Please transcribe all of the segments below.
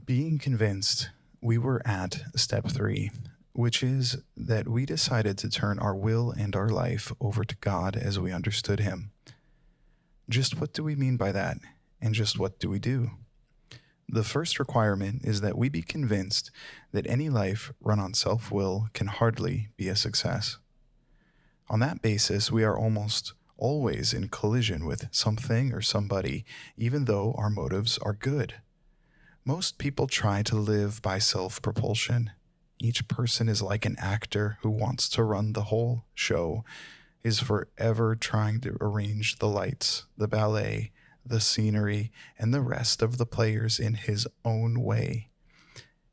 Being convinced, we were at step 3, which is that we decided to turn our will and our life over to God as we understood Him. Just what do we mean by that? And just what do we do? The first requirement is that we be convinced that any life run on self will can hardly be a success. On that basis, we are almost always in collision with something or somebody, even though our motives are good. Most people try to live by self propulsion. Each person is like an actor who wants to run the whole show, is forever trying to arrange the lights, the ballet, the scenery, and the rest of the players in his own way.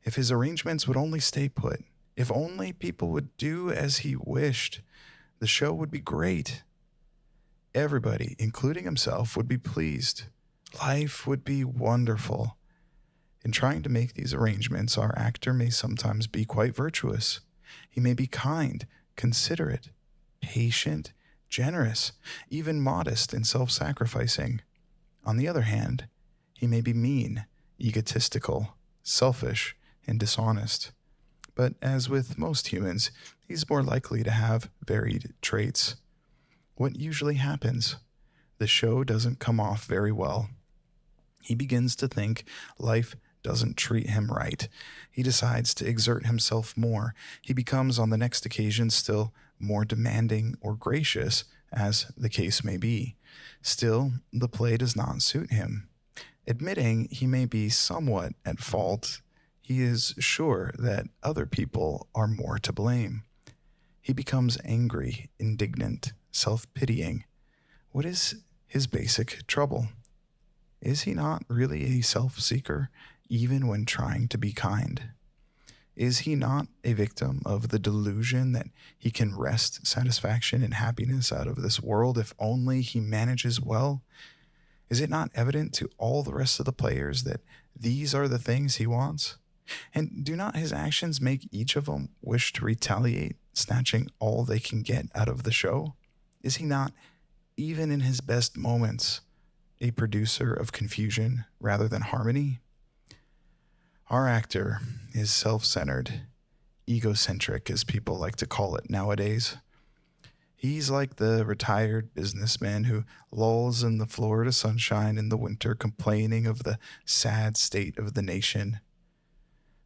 If his arrangements would only stay put, if only people would do as he wished, the show would be great. Everybody, including himself, would be pleased. Life would be wonderful. In trying to make these arrangements, our actor may sometimes be quite virtuous. He may be kind, considerate, patient, generous, even modest and self-sacrificing. On the other hand, he may be mean, egotistical, selfish, and dishonest. But as with most humans, he's more likely to have varied traits. What usually happens? The show doesn't come off very well. He begins to think life doesn't treat him right. He decides to exert himself more. He becomes, on the next occasion, still more demanding or gracious, as the case may be. Still, the play does not suit him. Admitting he may be somewhat at fault, he is sure that other people are more to blame. He becomes angry, indignant, self-pitying. What is his basic trouble? Is he not really a self-seeker, even when trying to be kind? Is he not a victim of the delusion that he can wrest satisfaction and happiness out of this world if only he manages well? Is it not evident to all the rest of the players that these are the things he wants? And do not his actions make each of them wish to retaliate, snatching all they can get out of the show? Is he not, even in his best moments, a producer of confusion rather than harmony? Our actor is self-centered, egocentric, as people like to call it nowadays. He's like the retired businessman who lolls in the Florida sunshine in the winter, complaining of the sad state of the nation.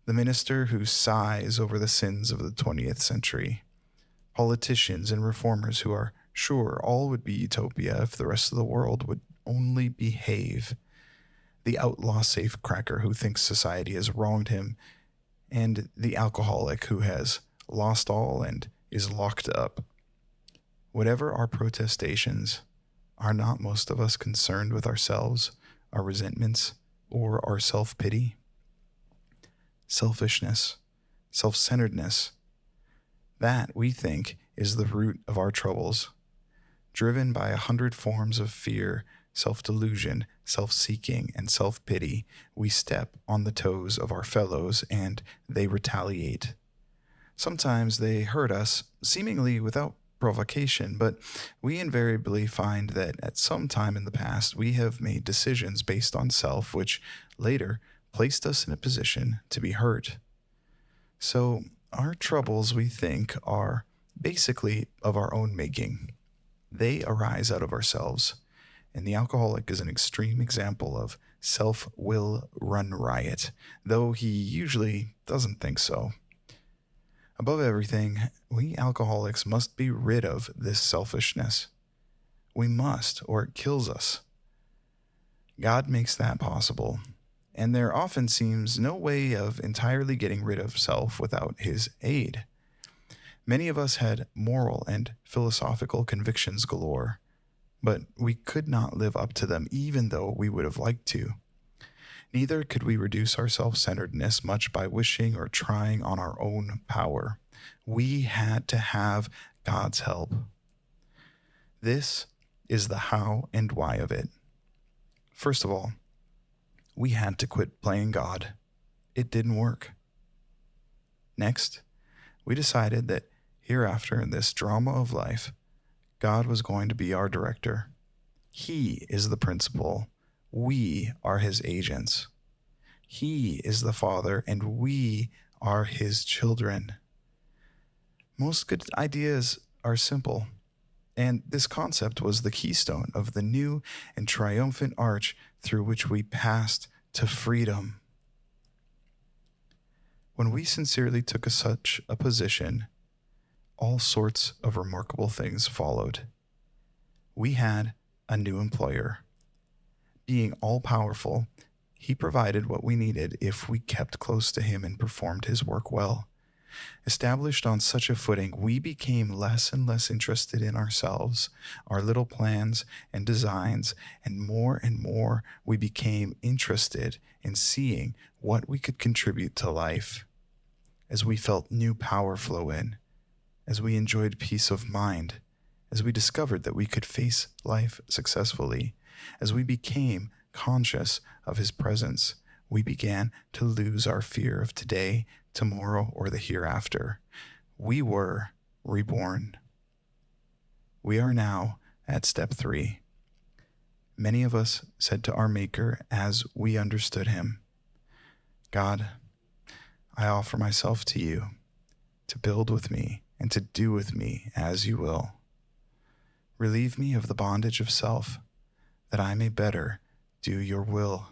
The minister who sighs over the sins of the 20th century. Politicians and reformers who are sure all would be utopia if the rest of the world would only behave. The outlaw safecracker who thinks society has wronged him, and the alcoholic who has lost all and is locked up. Whatever our protestations, are not most of us concerned with ourselves, our resentments, or our self-pity? Selfishness, self-centeredness, that, we think, is the root of our troubles. Driven by 100 forms of fear, self-delusion, self-seeking, and self-pity, we step on the toes of our fellows and they retaliate. Sometimes they hurt us, seemingly without provocation, but we invariably find that at some time in the past we have made decisions based on self which later placed us in a position to be hurt. So our troubles, we think, are basically of our own making. They arise out of ourselves. And the alcoholic is an extreme example of self-will run riot, though he usually doesn't think so. Above everything, we alcoholics must be rid of this selfishness. We must, or it kills us. God makes that possible, and there often seems no way of entirely getting rid of self without his aid. Many of us had moral and philosophical convictions galore, but we could not live up to them even though we would have liked to. Neither could we reduce our self-centeredness much by wishing or trying on our own power. We had to have God's help. This is the how and why of it. First of all, we had to quit playing God. It didn't work. Next, we decided that hereafter in this drama of life, God was going to be our director. He is the principal. We are his agents. He is the Father, and we are his children. Most good ideas are simple, and this concept was the keystone of the new and triumphant arch through which we passed to freedom. When we sincerely took such a position, all sorts of remarkable things followed. We had a new employer. Being all powerful, he provided what we needed if we kept close to him and performed his work well. Established on such a footing, we became less and less interested in ourselves, our little plans and designs, and more we became interested in seeing what we could contribute to life. As we felt new power flow in, as we enjoyed peace of mind, as we discovered that we could face life successfully, as we became conscious of his presence, we began to lose our fear of today, tomorrow, or the hereafter. We were reborn. We are now at step 3. Many of us said to our Maker as we understood him, God, I offer myself to you to build with me and to do with me as you will. Relieve me of the bondage of self, that I may better do your will.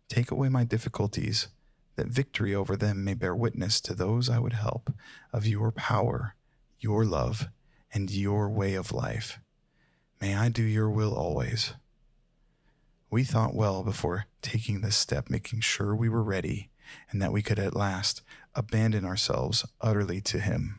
Take away my difficulties, that victory over them may bear witness to those I would help of your power, your love, and your way of life. May I do your will always. We thought well before taking this step, making sure we were ready and that we could at last abandon ourselves utterly to him.